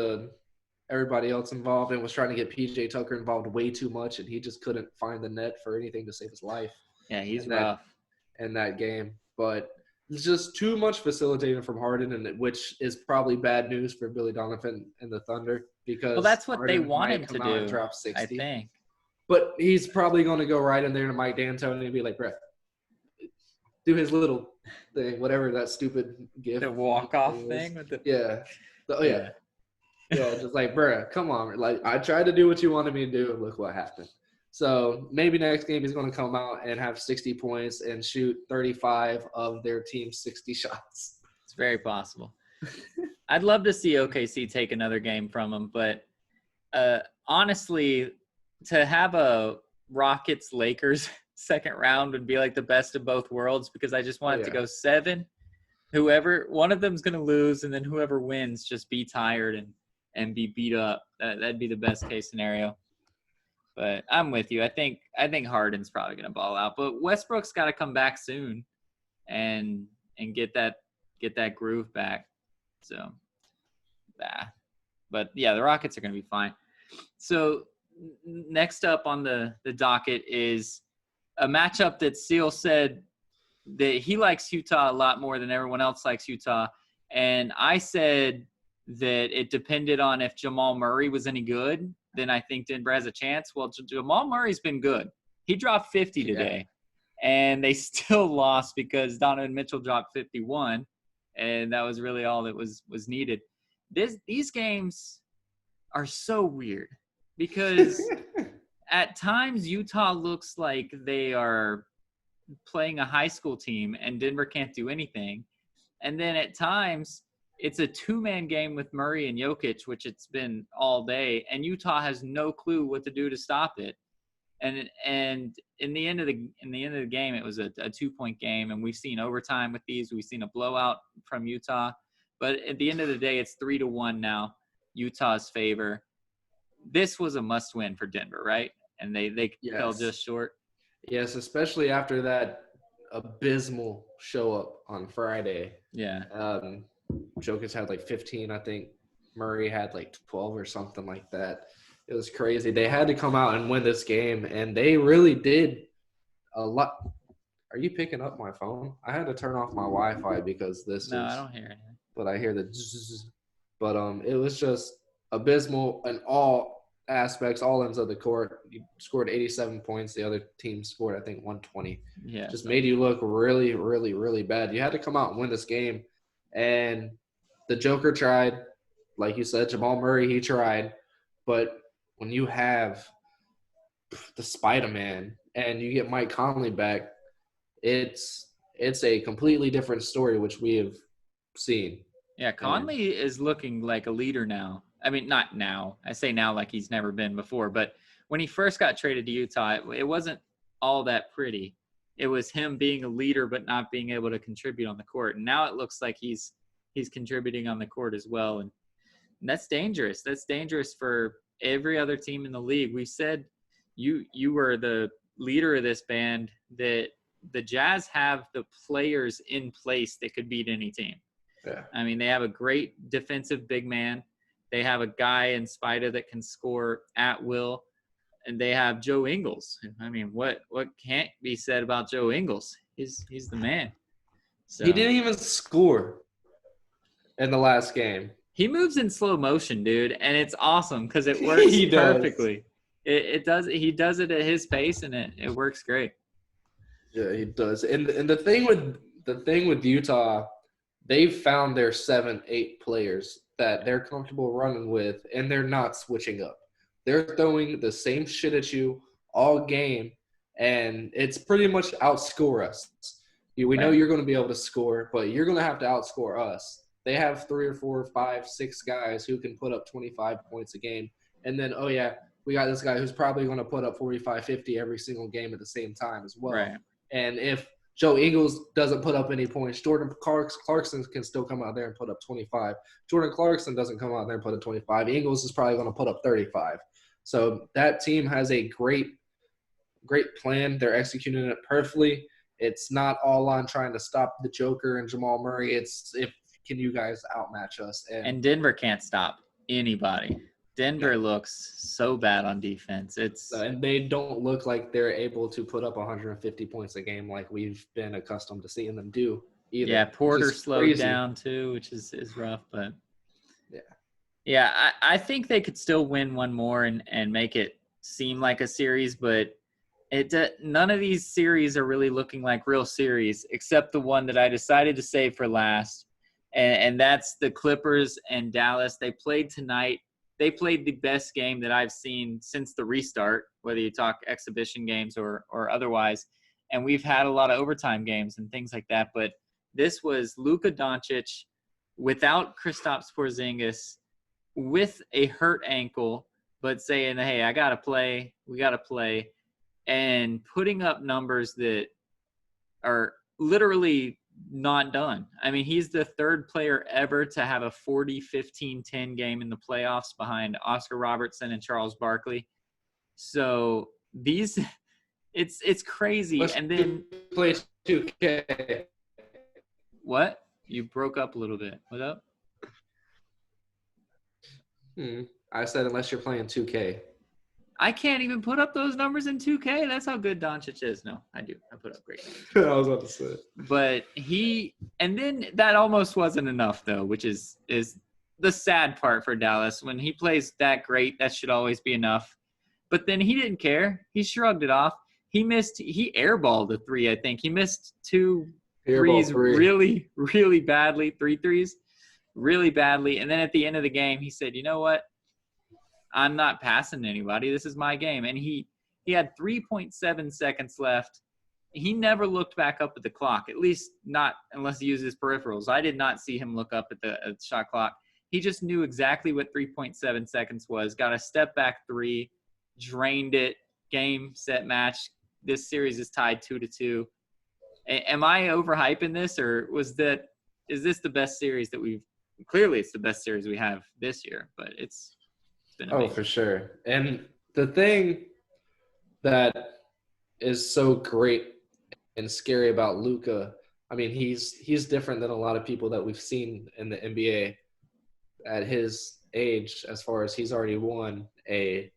everybody else involved and was trying to get PJ Tucker involved way too much, and he just couldn't find the net for anything to save his life. Yeah, he's rough in that game. But it's just too much facilitating from Harden, and which is probably bad news for Billy Donovan and the Thunder because that's what Harden they want him to do. Drop 60. I think. But he's probably going to go right in there to Mike D'Antoni and be like, "Brett, do his little thing, whatever that stupid gift." The walk-off thing with the yeah, just like, "Bruh, come on." Like, I tried to do what you wanted me to do, and look what happened. So maybe next game he's going to come out and have 60 points and shoot 35 of their team's 60 shots. It's very possible. I'd love to see OKC take another game from him, but honestly, to have a Rockets-Lakers second round would be like the best of both worlds because I just want it to go 7. One of them's going to lose, and then whoever wins just be tired and be beat up. That'd be the best case scenario. But I'm with you. I think Harden's probably going to ball out, but Westbrook's got to come back soon and get that groove back. So, but yeah, the Rockets are going to be fine. So next up on the docket is a matchup that Seal said that he likes Utah a lot more than everyone else likes Utah. And I said that it depended on if Jamal Murray was any good, then I think Denver has a chance. Well, Jamal Murray's been good. He dropped 50 today, and they still lost because Donovan Mitchell dropped 51, and that was really all that was needed. These games are so weird because at times Utah looks like they are playing a high school team and Denver can't do anything. And then at times it's a two-man game with Murray and Jokic, which it's been all day, and Utah has no clue what to do to stop it. And in the end of the game, it was a 2-point game, and we've seen overtime with these. We've seen a blowout from Utah, but at the end of the day, it's 3-1 now, Utah's favor. This was a must-win for Denver, right? And they fell just short. Yes, especially after that abysmal show up on Friday. Yeah. Jokic had like 15, I think. Murray had like 12 or something like that. It was crazy. They had to come out and win this game, and they really did a lot. Are you picking up my phone? I had to turn off my Wi-Fi because I don't hear anything. But I hear the zzz. But it was just abysmal in all aspects, all ends of the court. You scored 87 points. The other team scored, I think, 120. Yeah. Just made you look really, really, really bad. You had to come out and win this game. And the Joker tried. Like you said, Jamal Murray, he tried. But when you have the Spider-Man and you get Mike Conley back, it's a completely different story, which we have seen. Yeah, Conley is looking like a leader now. I mean, not now. I say now like he's never been before. But when he first got traded to Utah, it wasn't all that pretty. It was him being a leader but not being able to contribute on the court. And now it looks like he's contributing on the court as well. And that's dangerous. That's dangerous for every other team in the league. We said you were the leader of this band, that the Jazz have the players in place that could beat any team. Yeah. I mean, they have a great defensive big man. They have a guy in Spida that can score at will. And they have Joe Ingles. I mean, what can't be said about Joe Ingles? He's the man. So, he didn't even score in the last game. He moves in slow motion, dude, and it's awesome because it works perfectly. It does. He does it at his pace, and it works great. Yeah, he does. And the thing with Utah, they've found their 7-8 players that they're comfortable running with, and they're not switching up. They're throwing the same shit at you all game, and it's pretty much outscore us. We know you're going to be able to score, but you're going to have to outscore us. They have 3 or 4, 5, 6 guys who can put up 25 points a game. And then, we got this guy who's probably going to put up 45, 50 every single game at the same time as well. Right. And if Joe Ingles doesn't put up any points, Jordan Clarkson can still come out there and put up 25. Jordan Clarkson doesn't come out there and put up 25. Ingles is probably going to put up 35. So that team has a great plan. They're executing it perfectly. It's not all on trying to stop the Joker and Jamal Murray. It's can you guys outmatch us? And Denver can't stop anybody. Denver looks so bad on defense. And they don't look like they're able to put up 150 points a game like we've been accustomed to seeing them do either. Yeah, Porter slowed down too, which is rough. But I think they could still win one more and make it seem like a series, but none of these series are really looking like real series except the one that I decided to save for last. And that's the Clippers and Dallas. They played tonight. They played the best game that I've seen since the restart, whether you talk exhibition games or otherwise. And we've had a lot of overtime games and things like that. But this was Luka Doncic without Kristaps Porzingis with a hurt ankle, but saying, hey, I got to play. We got to play. And putting up numbers that are literally not done. I mean, he's the third player ever to have a 40-15-10 game in the playoffs behind Oscar Robertson and Charles Barkley. So these, it's crazy. Let's And then play 2K. what? You broke up a little bit. What up? I said unless you're playing 2K. I can't even put up those numbers in 2K. That's how good Doncic is. No, I do. I put up great numbers. I was about to say. But and then that almost wasn't enough though, which is the sad part for Dallas. When he plays that great, that should always be enough. But then he didn't care. He shrugged it off. He airballed a three, I think. He missed two threes really, really badly, 3 threes, really badly. And then at the end of the game, he said, you know what? I'm not passing to anybody. This is my game. And he had 3.7 seconds left. He never looked back up at the clock, at least not unless he used his peripherals. I did not see him look up at the shot clock. He just knew exactly what 3.7 seconds was, got a step back three, drained it, game, set, match. This series is tied 2-2. Am I overhyping this, or is this the best series that we've – clearly it's the best series we have this year, but it's been amazing. Oh, for sure. And the thing that is so great and scary about Luka, I mean, he's different than a lot of people that we've seen in the NBA at his age, as far as he's already won a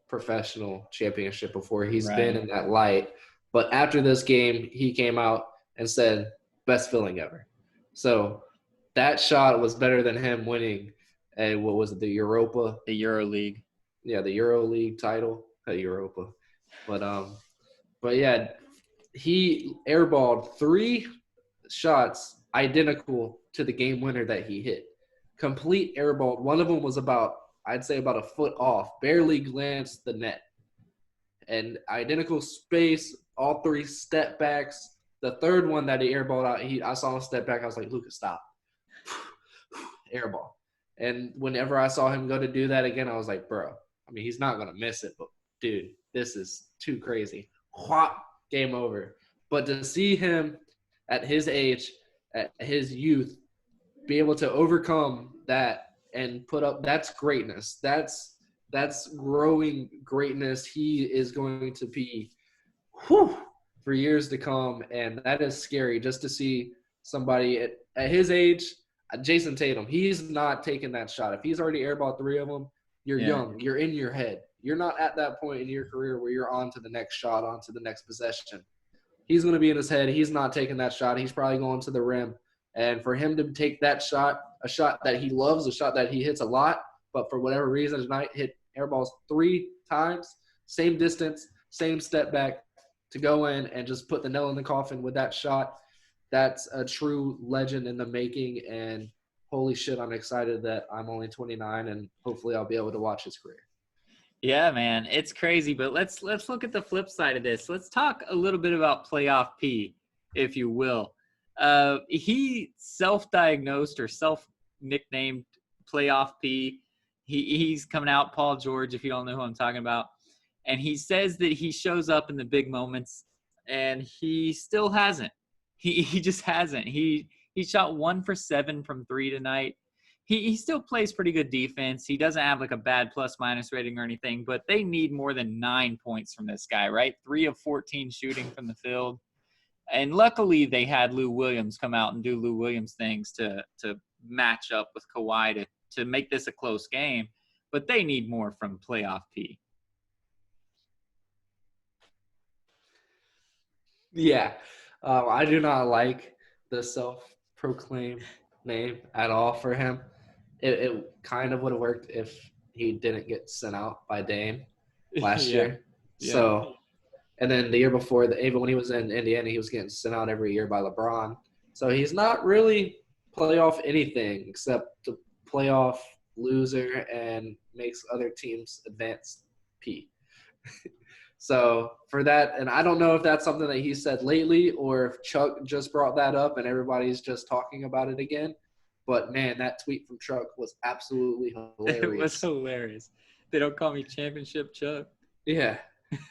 professional championship before. He's been in that light. But after this game, he came out and said, best feeling ever. So that shot was better than him winning what was it, the Europa? The EuroLeague. Yeah, the EuroLeague title at Europa. But yeah, he airballed 3 shots identical to the game winner that he hit. Complete airball. One of them was I'd say about a foot off, barely glanced the net. And identical space, all 3 step backs. The third one that he airballed out, I saw him step back. I was like, Luka, stop. Airball. And whenever I saw him go to do that again, I was like, bro, I mean, he's not going to miss it, but dude, this is too crazy. Whop, game over. But to see him at his age, at his youth, be able to overcome that and put up, that's greatness. That's growing greatness. He is going to be for years to come, and that is scary just to see somebody at his age. Jason Tatum, he's not taking that shot. If he's already airballed 3 of them, you're young. You're in your head. You're not at that point in your career where you're on to the next shot, on to the next possession. He's going to be in his head. He's not taking that shot. He's probably going to the rim. And for him to take that shot, a shot that he loves, a shot that he hits a lot, but for whatever reason tonight hit airballs 3 times, same distance, same step back, to go in and just put the nail in the coffin with that shot, that's a true legend in the making. And holy shit, I'm excited that I'm only 29 and hopefully I'll be able to watch his career. Yeah, man, it's crazy. But let's look at the flip side of this. Let's talk a little bit about Playoff P, if you will. He self-diagnosed or self-nicknamed Playoff P. He's coming out, Paul George, if you don't know who I'm talking about. And he says that he shows up in the big moments, and he still hasn't. He just hasn't. He shot 1 for 7 from 3 tonight. He still plays pretty good defense. He doesn't have like a bad plus-minus rating or anything, but they need more than 9 points from this guy, right? 3 of 14 shooting from the field. And luckily they had Lou Williams come out and do Lou Williams things to match up with Kawhi to make this a close game. But they need more from Playoff P. Yeah. I do not like the self-proclaimed name at all for him. It kind of would have worked if he didn't get sent out by Dame last year. Yeah. So, and then the year before, even when he was in Indiana, he was getting sent out every year by LeBron. So he's not really playoff anything except to playoff loser and makes other teams advance P. So for that, and I don't know if that's something that he said lately or if Chuck just brought that up and everybody's just talking about it again. But, man, that tweet from Chuck was absolutely hilarious. It was hilarious. They don't call me Championship Chuck. Yeah.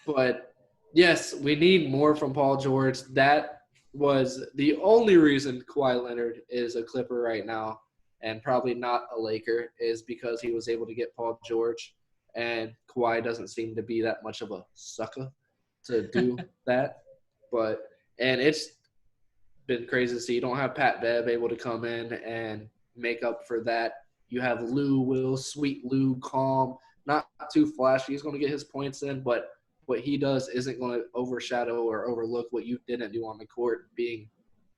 But, yes, we need more from Paul George. That was the only reason Kawhi Leonard is a Clipper right now and probably not a Laker is because he was able to get Paul George. and Kawhi doesn't seem to be that much of a sucker to do that. And it's been crazy to see. You don't have Pat Bev able to come in and make up for that. You have Lou Will, sweet Lou, calm, not too flashy. He's going to get his points in, but what he does isn't going to overshadow or overlook what you didn't do on the court, being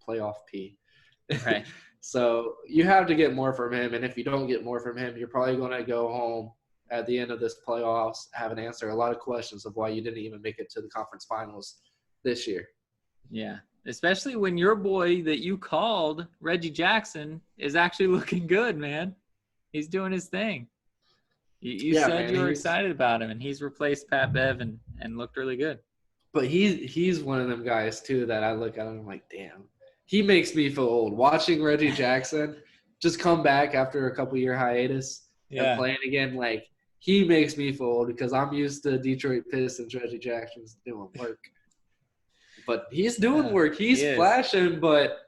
playoff P. Right. So you have to get more from him, and if you don't get more from him, you're probably going to go home at the end of this playoffs, have an answer a lot of questions of why you didn't even make it to the conference finals this year. Yeah, especially when your boy that you called, Reggie Jackson, is actually looking good, man. He's doing his thing. You said man, you were excited about him, and he's replaced Pat Bev and looked really good. But he's one of them guys, too, that I look at and I'm like, damn. He makes me feel old. Watching Reggie Jackson just come back after a couple-year hiatus and playing again, like, he makes me feel old because I'm used to Detroit Pistons, Reggie Jackson's doing work. But he's doing work. He's flashing, but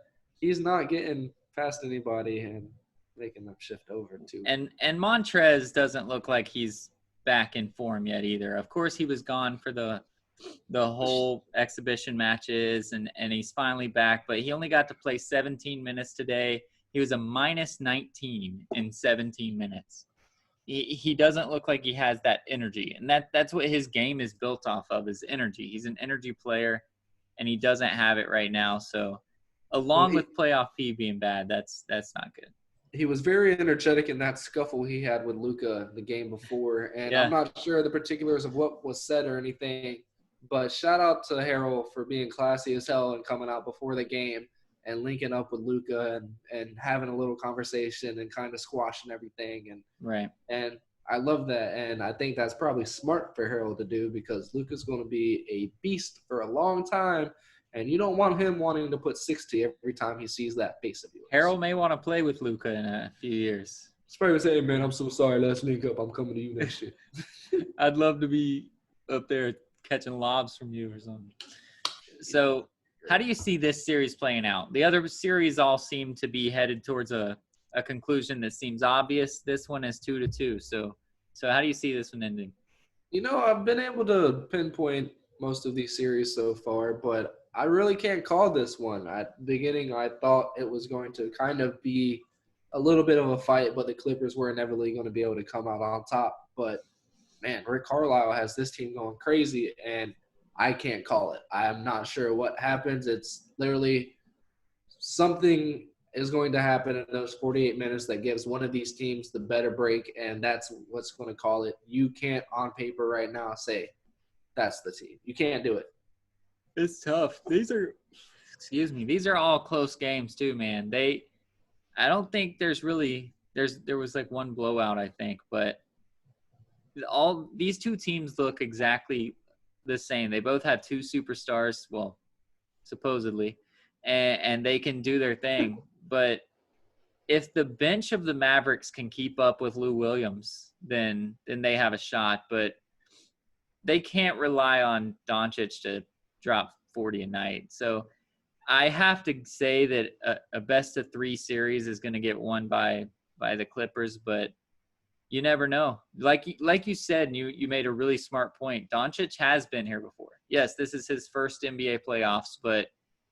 he's not getting past anybody and making them shift over to. And Montrez doesn't look like he's back in form yet either. Of course, he was gone for the whole exhibition matches, and he's finally back. But he only got to play 17 minutes today. He was a minus 19 in 17 minutes. He doesn't look like he has that energy, and that's what his game is built off of, is energy. He's an energy player, and he doesn't have it right now. So along with playoff P being bad, that's not good. He was very energetic in that scuffle he had with Luka the game before, and I'm not sure the particulars of what was said or anything, but shout out to Harold for being classy as hell and coming out before the game and linking up with Luka and having a little conversation and kind of squashing everything. And I love that, and I think that's probably smart for Harold to do because Luka's going to be a beast for a long time, and you don't want him wanting to put 60 every time he sees that face of yours. Harold may want to play with Luka in a few years. He's probably saying, hey, man, I'm so sorry. Let's link up. I'm coming to you next year. I'd love to be up there catching lobs from you or something. So how do you see this series playing out? The other series all seem to be headed towards a conclusion that seems obvious. This one is 2-2. So how do you see this one ending? I've been able to pinpoint most of these series so far, but I really can't call this one. At the beginning, I thought it was going to kind of be a little bit of a fight, but the Clippers were inevitably going to be able to come out on top. But, man, Rick Carlisle has this team going crazy, and I can't call it. I'm not sure what happens. It's literally something is going to happen in those 48 minutes that gives one of these teams the better break, and that's what's going to call it. You can't, on paper right now, say that's the team. You can't do it. It's tough. These are all close games too, man. I don't think there was like one blowout, I think, but all these two teams look exactly the same. They both have two superstars, well, supposedly, and they can do their thing. But if the bench of the Mavericks can keep up with Lou Williams, then they have a shot. But they can't rely on Doncic to drop 40 a night. So I have to say that a best-of-3 series is going to get won by the Clippers, but you never know. Like you said, and you made a really smart point. Doncic has been here before. Yes, this is his first NBA playoffs, but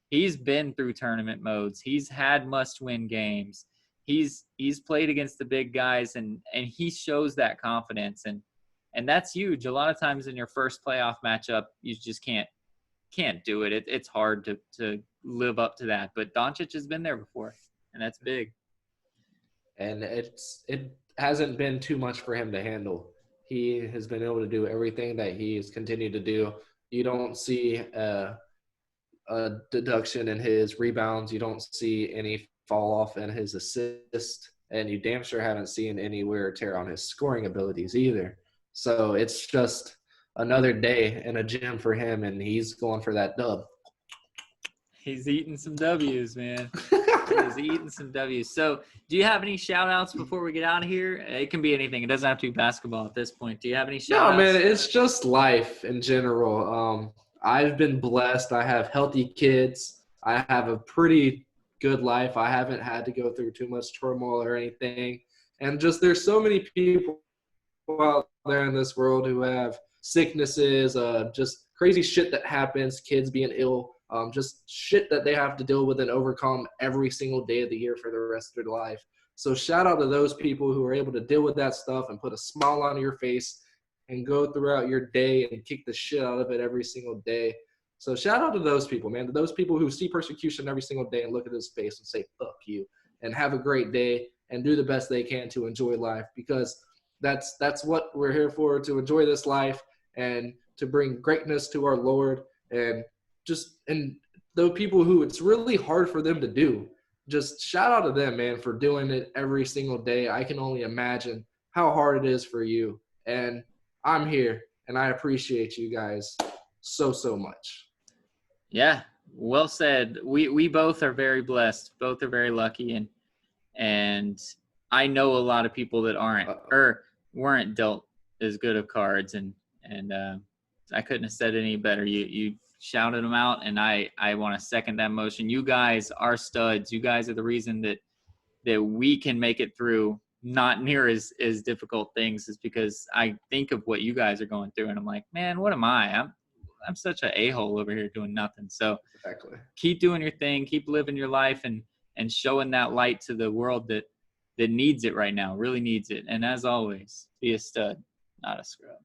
he's been through tournament modes. He's had must-win games. He's played against the big guys, and he shows that confidence, and that's huge. A lot of times in your first playoff matchup, you just can't do it. It's hard to live up to that. But Doncic has been there before, and that's big. And it hasn't been too much for him to handle. He has been able to do everything that he has continued to do. You don't see a deduction in his rebounds. You don't see any fall off in his assist. And you damn sure haven't seen any wear or tear on his scoring abilities either. So it's just another day in a gym for him, and he's going for that dub. He's eating some W's, man. He's eating some W's. So do you have any shout-outs before we get out of here? It can be anything. It doesn't have to be basketball at this point. Do you have any shout-outs? No, man, it's just life in general. I've been blessed. I have healthy kids. I have a pretty good life. I haven't had to go through too much turmoil or anything. And just there's so many people out there in this world who have sicknesses, just crazy shit that happens, kids being ill, just shit that they have to deal with and overcome every single day of the year for the rest of their life. So shout out to those people who are able to deal with that stuff and put a smile on your face and go throughout your day and kick the shit out of it every single day. So shout out to those people, man, to those people who see persecution every single day and look at his face and say, fuck you, and have a great day and do the best they can to enjoy life, because that's what we're here for, to enjoy this life and to bring greatness to our Lord. And the people who it's really hard for them to do, just shout out to them, man, for doing it every single day. I can only imagine how hard it is for you. And I'm here, and I appreciate you guys so much. Yeah, well said. We both are very blessed. Both are very lucky, and I know a lot of people that aren't or weren't dealt as good of cards, and I couldn't have said it any better. You shouted them out, and I want to second that motion. You guys are studs. You guys are the reason that we can make it through not near as difficult things, is because I think of what you guys are going through, and I'm like, man, what am I? I'm such an a-hole over here doing nothing. So Exactly. keep doing your thing, keep living your life, and showing that light to the world that needs it right now, really needs it. And as always, be a stud, not a scrub.